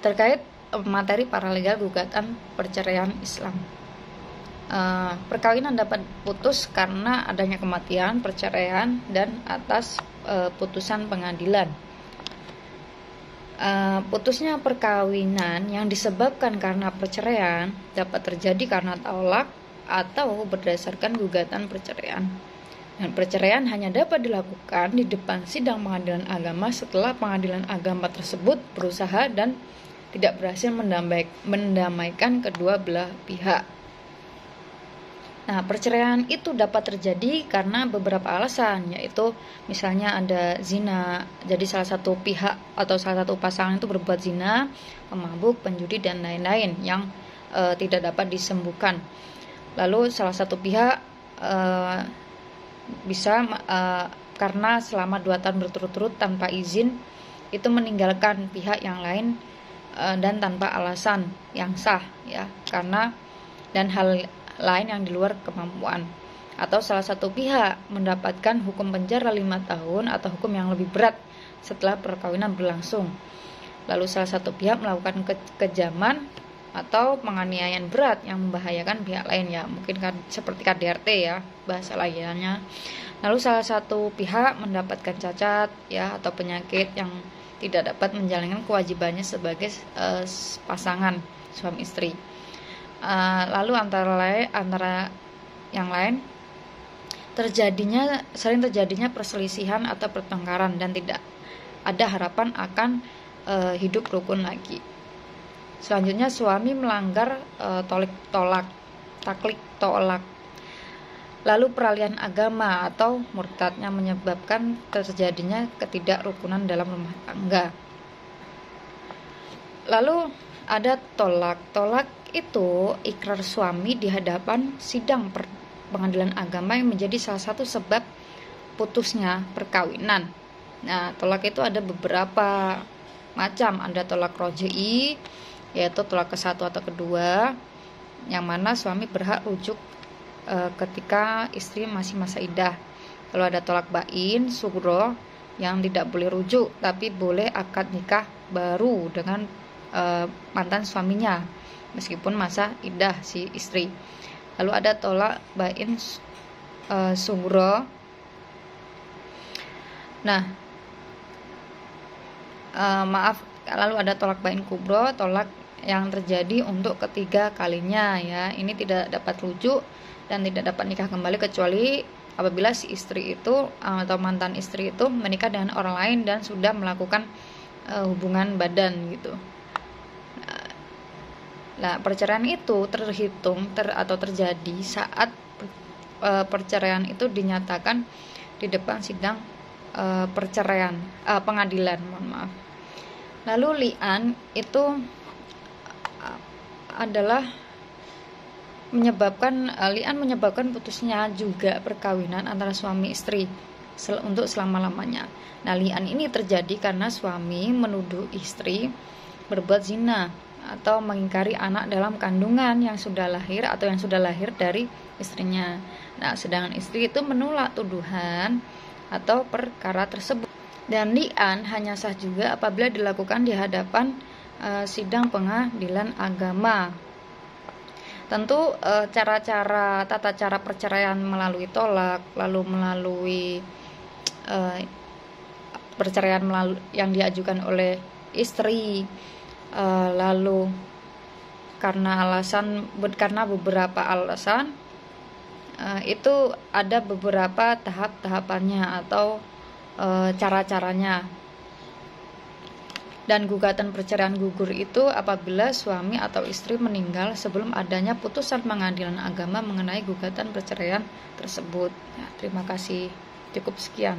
terkait materi paralegal gugatan perceraian Islam. Perkawinan dapat putus karena adanya kematian, perceraian, dan atas putusan pengadilan. Putusnya perkawinan yang disebabkan karena perceraian dapat terjadi karena talak atau berdasarkan gugatan perceraian. Dan perceraian hanya dapat dilakukan di depan sidang pengadilan agama setelah pengadilan agama tersebut berusaha dan tidak berhasil mendamaikan kedua belah pihak. Nah, perceraian itu dapat terjadi karena beberapa alasan, yaitu misalnya ada zina, jadi salah satu pihak atau salah satu pasangan itu berbuat zina, pemabuk, penjudi, dan lain-lain yang tidak dapat disembuhkan. Lalu salah satu pihak bisa karena selama 2 tahun berturut-turut tanpa izin itu meninggalkan pihak yang lain dan tanpa alasan yang sah, ya, karena dan hal lain yang di luar kemampuan. Atau salah satu pihak mendapatkan hukum penjara 5 tahun atau hukum yang lebih berat setelah perkawinan berlangsung. Lalu salah satu pihak melakukan kekejaman atau penganiayaan berat yang membahayakan pihak lain, ya, mungkin seperti KDRT, ya, bahasa lainnya. Lalu salah satu pihak mendapatkan cacat, ya, atau penyakit yang tidak dapat menjalankan kewajibannya sebagai pasangan suami istri. Lalu antara yang lain sering terjadinya perselisihan atau pertengkaran dan tidak ada harapan akan hidup rukun lagi. Selanjutnya suami melanggar taklik tolak. Lalu peralihan agama atau murtadnya menyebabkan terjadinya ketidakrukunan dalam rumah tangga. Lalu ada tolak. Tolak itu ikrar suami di hadapan sidang pengadilan agama yang menjadi salah satu sebab putusnya perkawinan. Nah, tolak itu ada beberapa macam. Ada tolak roj'i, yaitu tolak ke-1 atau kedua, yang mana suami berhak rujuk ketika istri masih masa iddah. Lalu ada tolak bain, sugro, yang tidak boleh rujuk tapi boleh akad nikah baru dengan mantan suaminya meskipun masa iddah si istri. Lalu ada tolak bain sugro. Nah, lalu ada tolak bain kubro, tolak yang terjadi untuk ketiga kalinya, ya. Ini tidak dapat rujuk dan tidak dapat nikah kembali kecuali apabila si istri itu atau mantan istri itu menikah dengan orang lain dan sudah melakukan hubungan badan, gitu. Nah, perceraian itu terhitung atau terjadi saat perceraian itu dinyatakan di depan sidang pengadilan, mohon maaf. Lalu li'an itu adalah menyebabkan putusnya juga perkawinan antara suami istri untuk selama-lamanya. Nah, li'an ini terjadi karena suami menuduh istri berbuat zina atau mengingkari anak dalam kandungan yang sudah lahir atau yang sudah lahir dari istrinya. Nah, sedangkan istri itu menolak tuduhan atau perkara tersebut. Dan li'an hanya sah juga apabila dilakukan di hadapan sidang pengadilan agama. Tentu tata cara perceraian melalui tolak, lalu melalui perceraian yang diajukan oleh istri, lalu karena beberapa alasan, itu ada beberapa tahap-tahapannya atau cara-caranya. Dan gugatan perceraian gugur itu apabila suami atau istri meninggal sebelum adanya putusan pengadilan agama mengenai gugatan perceraian tersebut. Ya, terima kasih. Cukup sekian.